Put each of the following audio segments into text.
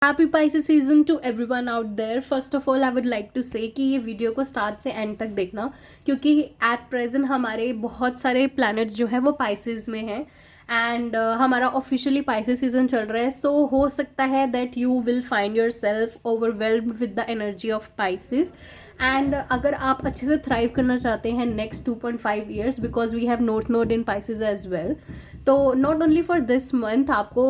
Happy Pisces season to everyone out there. First of all I would like to say कि ये video को start से and तक देखना, क्योंकि एट प्रेजेंट हमारे बहुत सारे प्लैनेट्स जो हैं वो पाइसेस में हैं एंड हमारा ऑफिशियली पाइसेस सीजन चल रहा है। सो हो सकता है that you will find yourself overwhelmed with the energy of Pisces. And अगर आप अच्छे से थ्राइव करना चाहते हैं next 2.5 years, because we have node in Pisces as well, तो not only for this month आपको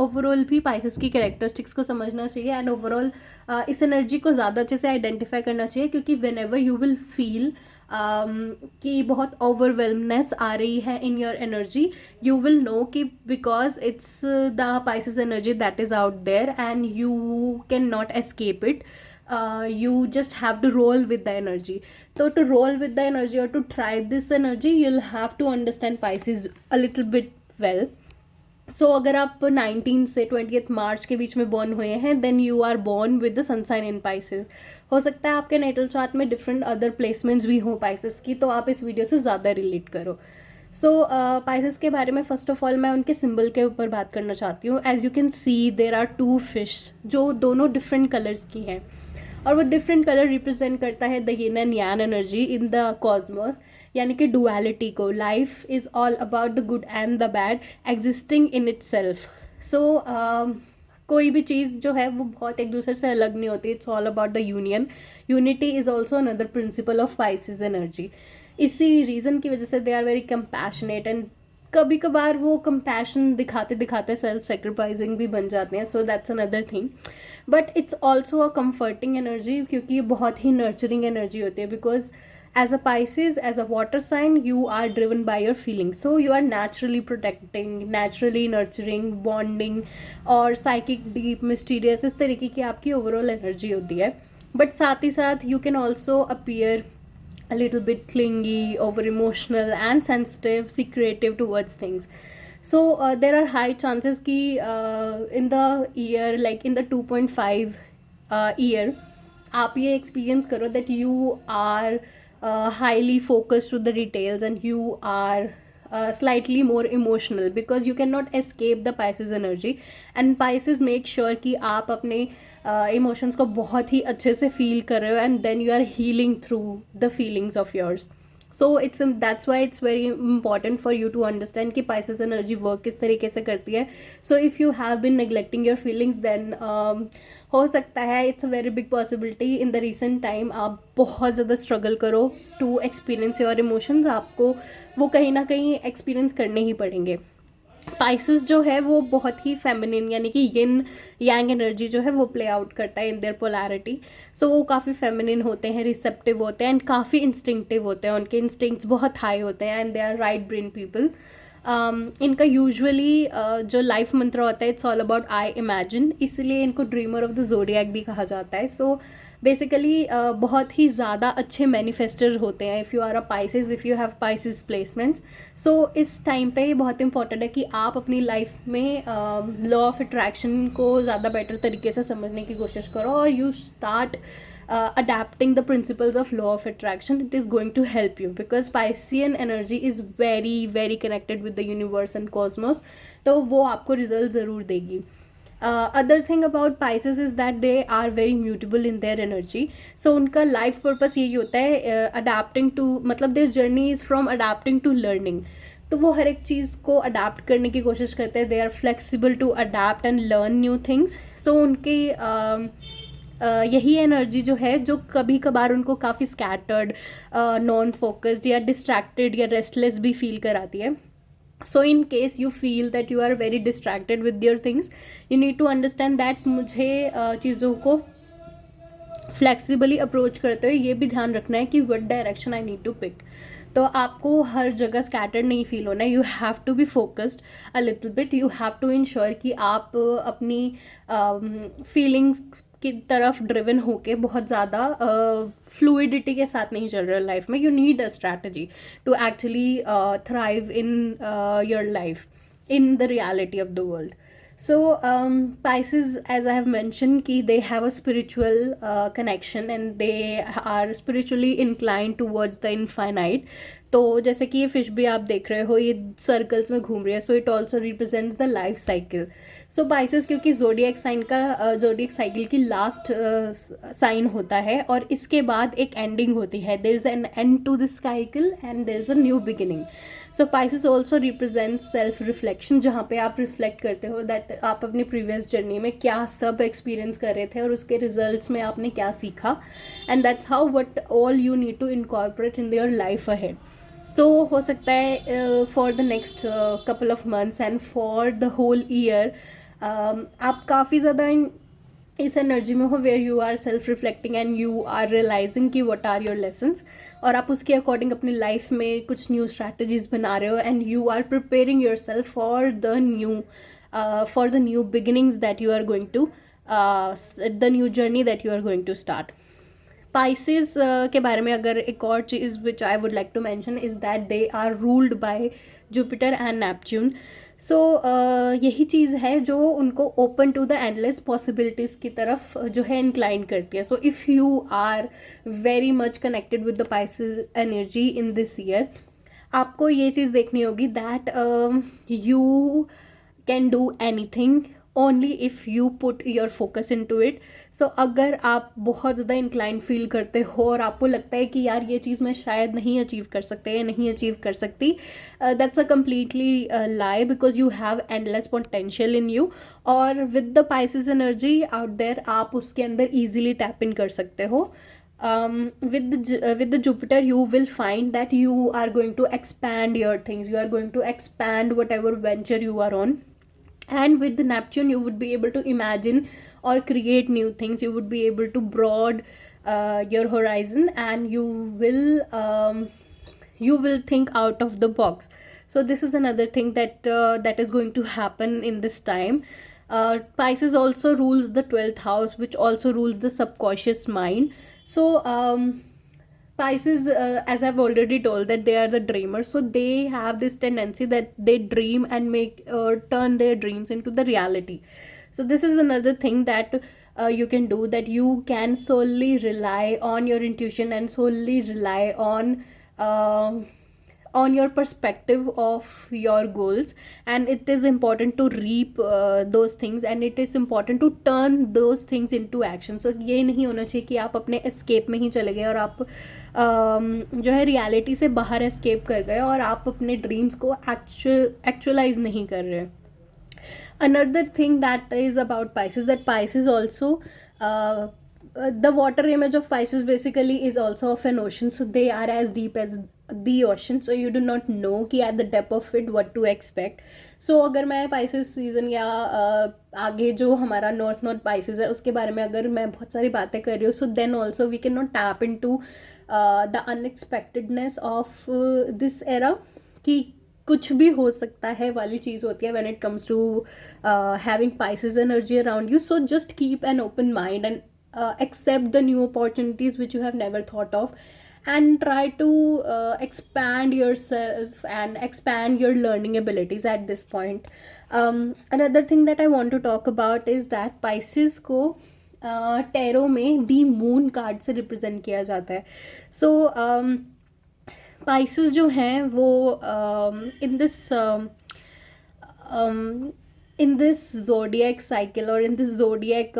ओवरऑल भी पाइसेस की कैरेक्टरिस्टिक्स को समझना चाहिए एंड ओवरऑल इस एनर्जी को ज़्यादा अच्छे से आइडेंटिफाई करना चाहिए, क्योंकि whenever you will feel कि बहुत ओवरवेलमनेस आ रही है in your energy, you will know कि because it's the Pisces energy that is out there and you cannot escape it. You just have to roll with the energy. So to roll with the energy or to try this energy, you'll have to understand Pisces a little bit well. सो अगर आप 19 से 20 मार्च के बीच में born हुए हैं, then you are born with the sun sign in Pisces. हो सकता है आपके नेटल चार्ट में डिफरेंट अदर प्लेसमेंट्स भी हों पाइसेस की, तो आप इस वीडियो से ज़्यादा रिलेट करो. सो पाइसेस के बारे में फर्स्ट ऑफ ऑल मैं उनके सिंबल के ऊपर बात करना चाहती हूँ. As you can see there are 2 fish जो दोनों डिफरेंट कलर्स की हैं, और वो डिफरेंट कलर रिप्रेजेंट करता है the yin and yang energy in the cosmos, यानी कि डुअलिटी को. Life is all about the good and the bad existing in itself. So कोई भी चीज़ जो है वो बहुत एक दूसरे से अलग नहीं होती. It's all about the union. Unity is also another principle of Pisces energy. इसी रीज़न की वजह से they are very compassionate and कभी कभार वो कंपैशन दिखाते दिखाते सेल्फ सेक्रीफाइसिंग भी बन जाते हैं. So that's another thing. But it's also a comforting energy, क्योंकि ये बहुत ही नर्चरिंग एनर्जी होती है. Because as a Pisces, as a water sign, you are driven by your feelings. So you are naturally protecting, naturally nurturing, bonding और psychic, deep, mysterious इस तरीके की आपकी overall energy होती है. बट साथ ही साथ you can also appear a little bit clingy, over emotional and sensitive, secretive towards things. So there are high chances कि in the year, like in the 2.5 year, आप ये experience करो that you are highly focused to the details and you are slightly more emotional, because you cannot escape the Pisces energy. and Pisces make sure कि आप अपने emotions को बहुत ही अच्छे से feel कर रहे हो and then you are healing through the feelings of yours. So it's that's why it's very important for you to understand कि Pisces energy work किस तरीके से करती है. So if you have been neglecting your feelings, then हो सकता है it's a very big possibility in the recent time आप बहुत ज़्यादा स्ट्रगल करो टू एक्सपीरियंस योर इमोशंस. आपको वो कहीं ना कहीं एक्सपीरियंस करने ही पड़ेंगे. पाइसेस जो है वो बहुत ही फेमिनिन, यानी कि यिन यांग एनर्जी जो है वो प्ले आउट करता है इन देयर पोलैरिटी. सो वो काफ़ी फेमिनिन होते हैं, रिसेप्टिव होते हैं एंड काफ़ी इंस्टिंक्टिव होते हैं. उनके इंस्टिंक्ट्स बहुत हाई होते हैं and they are right brain people. इनका यूजुअली जो लाइफ मंत्र होता है, it's all about I imagine, इसलिए इनको ड्रीमर ऑफ द जोडियक भी कहा जाता है. सो बेसिकली बहुत ही ज़्यादा अच्छे मैनिफेस्टर होते हैं if you are a Pisces, if you have Pisces placements. So इस टाइम पे बहुत इंपॉर्टेंट है कि आप अपनी लाइफ में लॉ ऑफ अट्रैक्शन को ज़्यादा बेटर तरीके से समझने की कोशिश करो और you start adapting the principles of law of attraction. It is going to help you because Piscean energy is very very connected with the universe and cosmos. तो वो आपको रिजल्ट ज़रूर देगी. Other thing about Pisces is that they are very mutable in their energy. So उनका life purpose यही होता है adapting to, मतलब their journey is from adapting to learning. तो वो हर एक चीज़ को अडेप्ट करने की कोशिश करते हैं. They are flexible to adapt and learn new things. So उनकी यही एनर्जी जो है जो कभी कभार उनको काफ़ी स्कैटर्ड, नॉन फोकस्ड या डिस्ट्रैक्टेड या रेस्टलेस भी फील कराती है. So in case you feel that you are very distracted with your things, you need to understand that मुझे चीज़ों को फ्लेक्सिबली अप्रोच करते हुए ये भी ध्यान रखना है कि what direction I need to pick. तो आपको हर जगह स्कैटर्ड नहीं फील होना है. You have to be focused a little bit. You have to ensure कि आप अपनी फीलिंग्स की तरफ ड्रिवन होके बहुत ज़्यादा फ्लूइडिटी के साथ नहीं चल रहे लाइफ में. You need a strategy to actually thrive in your life in the reality of the world. So Pisces, as I have mentioned, ki they have a spiritual connection and they are spiritually inclined towards the infinite. तो जैसे कि ये fish भी आप देख रहे हो, ये सर्कल्स में घूम रही है. So it also represents the life cycle. So Pisces क्योंकि जोडियक साइकिल की लास्ट साइन होता है और इसके बाद एक एंडिंग होती है, there is an end to this cycle and there is a new beginning. So Pisces also represent self reflection, जहाँ पे आप रिफ्लेक्ट करते हो दैट आप अपनी प्रीवियस जर्नी में क्या सब एक्सपीरियंस कर रहे थे और उसके रिजल्ट्स में आपने क्या सीखा, and that's how what all you need to incorporate in your life ahead. So हो सकता है for the next couple of months and for the whole year आप काफ़ी ज़्यादा इस एनर्जी में हो where you are self reflecting and you are realising कि व्हाट आर योर लेसन्स, और आप उसके अकॉर्डिंग अपनी लाइफ में कुछ न्यू स्ट्रैटेजीज बना रहे हो and you are preparing yourself for the new beginnings that you are going to the new journey that you are going to start. Pisces के बारे में अगर एक और चीज़ which I would like to mention is that they are ruled by Jupiter and Neptune. So यही चीज़ है जो उनको open to the endless possibilities की तरफ जो है इंक्लाइन करती है. So if you are very much connected with the Pisces energy in this year, आपको ये चीज़ देखनी होगी that you can do anything only if you put your focus into it. So अगर आप बहुत ज़्यादा इंक्लाइन फील करते हो और आपको लगता है कि यार ये चीज़ मैं शायद नहीं अचीव कर सकते या नहीं अचीव कर सकती, that's a completely lie because you have endless potential in you. और with the Pisces energy out there आप उसके अंदर ईजिली टैप इन कर सकते हो. With the Jupiter you will find that you are going to expand your things, you are going to expand whatever venture you are on. And with the Neptune you would be able to imagine or create new things, you would be able to broad your horizon, and you will think out of the box. So this is another thing that is going to happen in this time. Pisces also rules the 12th house, which also rules the subconscious mind. So Pisces, as I've already told, that they are the dreamers, so they have this tendency that they dream and make turn their dreams into the reality. So this is another thing that you can do, that you can solely rely on your intuition and solely rely on your perspective of your goals, and it is important to reap those things, and it is important to turn those things into action. So ये नहीं होना चाहिए कि आप अपने escape में ही चले गए और आप जो है reality से बाहर escape कर गए और आप अपने dreams को actualize नहीं कर रहे. Another thing that is about Pisces, that Pisces also the water image of Pisces basically is also of an ocean, so they are as deep as the ocean, so you do not know कि at the depth of it what to expect. So अगर मैं Pisces season या आगे जो हमारा north Pisces है उसके बारे में अगर मैं बहुत सारी बातें कर रही हूँ, so then also we cannot tap into the unexpectedness of this era, कि कुछ भी हो सकता है वाली चीज़ होती है when it comes to having Pisces energy around you. So just keep an open mind and accept the new opportunities which you have never thought of, and try to expand yourself and expand your learning abilities at this point. Another thing that I want to talk about is that Pisces को tarot में दी moon card से represent किया जाता है. सो Pisces जो हैं वो in this zodiac cycle or in this zodiac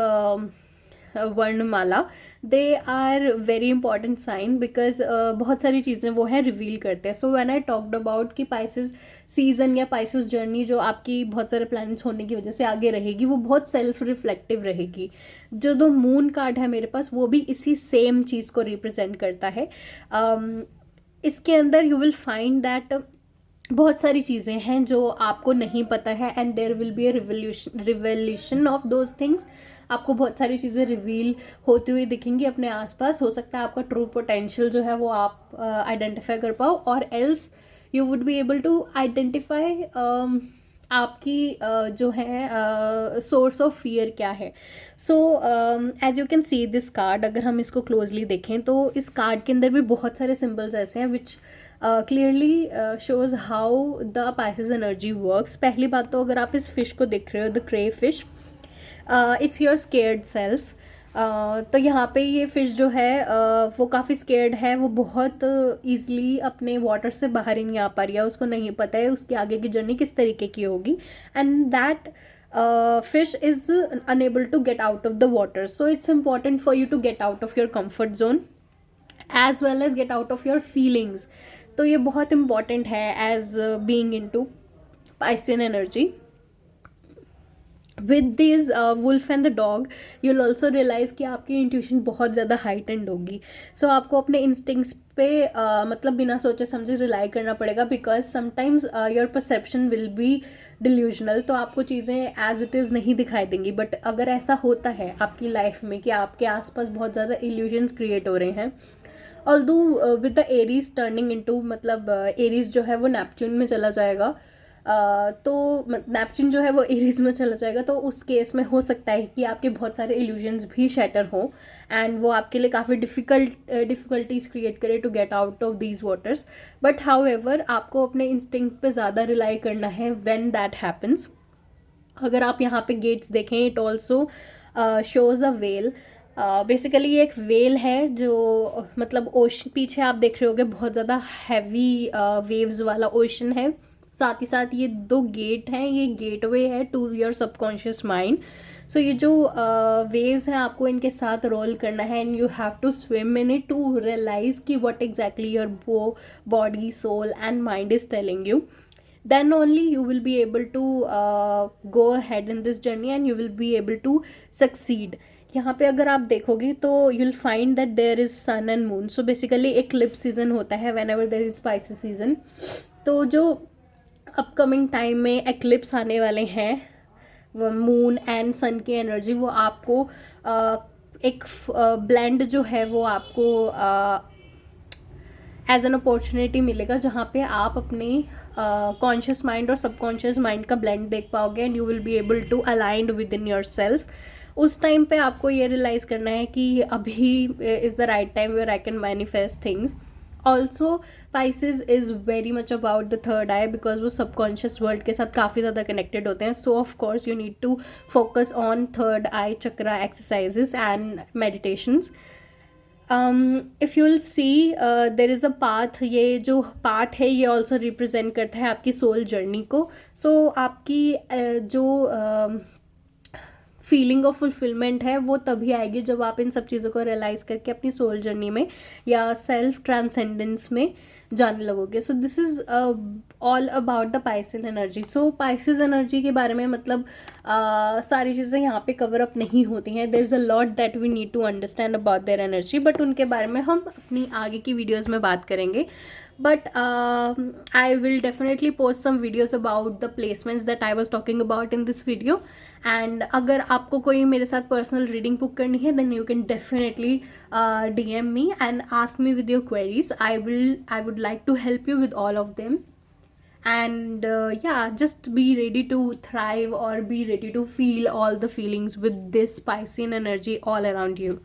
वर्णमाला, they are very important sign because बहुत सारी चीज़ें वो है रिवील करते हैं. So when I talked about कि पाइसेस सीजन या पाइसेस जर्नी जो आपकी बहुत सारे प्लैनेट्स होने की वजह से आगे रहेगी, वो बहुत सेल्फ रिफ्लेक्टिव रहेगी. जो दो मून कार्ड है मेरे पास वो भी इसी सेम चीज़ को रिप्रेजेंट करता है. इसके अंदर यू विल फाइंड दैट बहुत सारी चीज़ें हैं जो आपको नहीं पता है, and there will be a revolution of those things. आपको बहुत सारी चीज़ें रिवील होती हुई दिखेंगी अपने आसपास. हो सकता है आपका ट्रू पोटेंशियल जो है वो आप आइडेंटिफाई कर पाओ, और else you would be able to identify आपकी जो है सोर्स ऑफ फियर क्या है. So as you can see this card, अगर हम इसको क्लोजली देखें तो इस कार्ड के अंदर भी बहुत सारे सिम्बल्स ऐसे हैं विच clearly shows how the Pisces energy works. पहली बात तो अगर आप इस फिश को देख रहे हो, the cray fish, it's your scared self. तो यहाँ पे ये फ़िश जो है वो काफ़ी स्केर्ड है, वो बहुत ईज़िली अपने वाटर से बाहर ही नहीं आ पा रही है, उसको नहीं पता है उसकी आगे की जर्नी किस तरीके की होगी. And that fish is unable to get out of the water, so it's important for you to get out of your comfort zone as well as get out of your feelings. तो ये बहुत important है as being into Piscean energy. With this wolf and the dog you'll also realise कि आपकी intuition बहुत ज़्यादा heightened होगी. सो आपको अपने इंस्टिंक्ट्स पे मतलब बिना सोचे समझे रिलाई करना पड़ेगा, because sometimes your perception will be delusional. तो आपको चीज़ें एज इट इज़ नहीं दिखाई देंगी. बट अगर ऐसा होता है आपकी लाइफ में कि आपके आसपास बहुत ज़्यादा इल्यूजन्स क्रिएट हो रहे हैं, although with the Aries turning into, मतलब एरीज जो है वो नेपच्यून में चला जाएगा, तो नेपच्यून जो है वो एरीज में चला जाएगा, तो उस केस में हो सकता है कि आपके बहुत सारे इल्यूजन्स भी शैटर हों एंड वो आपके लिए काफ़ी डिफ़िकल्टीज क्रिएट करे to get out of these waters. But however आपको अपने इंस्टिंक्ट पे ज़्यादा रिलाई करना है व्हेन दैट हैपन्स. अगर आप यहाँ पे गेट्स देखें, it also shows a well. Basically ये एक वेल है जो मतलब ओशन, पीछे आप देख रहे होगे बहुत ज़्यादा हैवी वेव्स वाला ओशन है. साथ ही साथ ये दो गेट हैं, ये गेटवे है टू योर सबकॉन्शियस माइंड. सो ये जो वेव्स हैं आपको इनके साथ रोल करना है and you have to swim in it to realise कि what exactly your body, soul and mind is telling you. then only you will be able to go ahead in this journey and you will be able to succeed. यहाँ पे अगर आप देखोगे तो you'll find that there is sun and moon. so basically eclipse season होता है whenever there is Pisces season. तो जो अपकमिंग टाइम में एक्लिप्स आने वाले हैं, वो मून एंड सन की एनर्जी, वो आपको एक ब्लेंड जो है वो आपको एज एन अपॉर्चुनिटी मिलेगा, जहाँ पे आप अपनी कॉन्शियस माइंड और सबकॉन्शियस माइंड का ब्लेंड देख पाओगे and you will be able to aligned within yourself. उस टाइम पे आपको ये रियलाइज़ करना है कि अभी is the right time where I can manifest things. Also Pisces is very much about the third eye, because वो subconscious world के साथ काफ़ी ज़्यादा कनेक्टेड होते हैं. So of course you need to focus on third I chakra exercises and meditations. If you will see there is a path. ये जो path है ये ऑल्सो रिप्रेजेंट करता है आपकी सोल जर्नी को. सो आपकी जो फीलिंग ऑफ फुलफिलमेंट है वो तभी आएगी जब आप इन सब चीज़ों को रियलाइज़ करके अपनी सोल जर्नी में या सेल्फ ट्रांसेंडेंस में जाने लगोगे. So this is all about the Piscean energy. So Pisces energy के बारे में मतलब सारी चीज़ें यहाँ पे कवर अप नहीं होती हैं. There is a lot that we need to understand about their energy, but उनके बारे में हम अपनी आगे की वीडियोज़ में बात करेंगे. but I will definitely post some videos about the placements that I was talking about in this video. and अगर आपको कोई मेरे साथ personal reading book करनी है then you can definitely DM me and ask me with your queries. I would like to help you with all of them. and yeah, just be ready to thrive or be ready to feel all the feelings with this Piscean energy all around you.